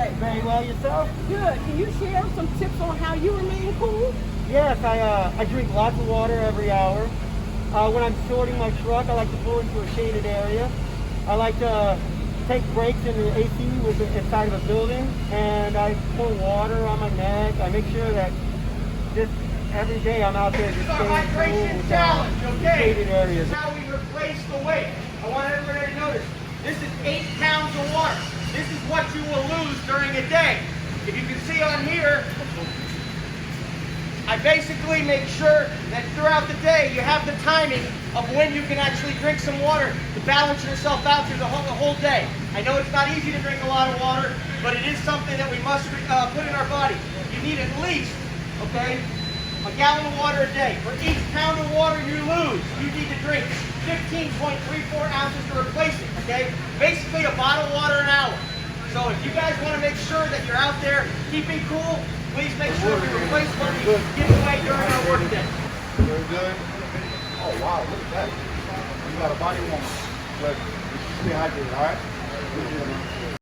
today? Very well, yourself? Good. Can you share some tips on how you remain cool? Yes, I drink lots of water every hour. When I'm sorting my truck, I like to pull into a shaded area. I like to take breaks in the AC inside of a building, and I pour water on my neck. I make sure that just every day I'm out there just staying hydration cool, challenge, okay? shaded areas. How we replace the weight. I want everybody to notice. This is 8 pounds of water. This is what you will lose during a day. If you can see on here, I basically make sure that throughout the day you have the timing of when you can actually drink some water to balance yourself out through the whole day. I know it's not easy to drink a lot of water, but it is something that we must put in our body. You need at least, okay, a gallon of water a day. For each pound of water you lose, you need to drink 15.34 ounces to replace it, okay? Basically a bottle of water an hour. So if you guys want to make sure that you're out there keeping cool, please make sure we replace what we give away during our work day. Very good. Oh wow, look at that. You got a body warmer. But stay hydrated, all right?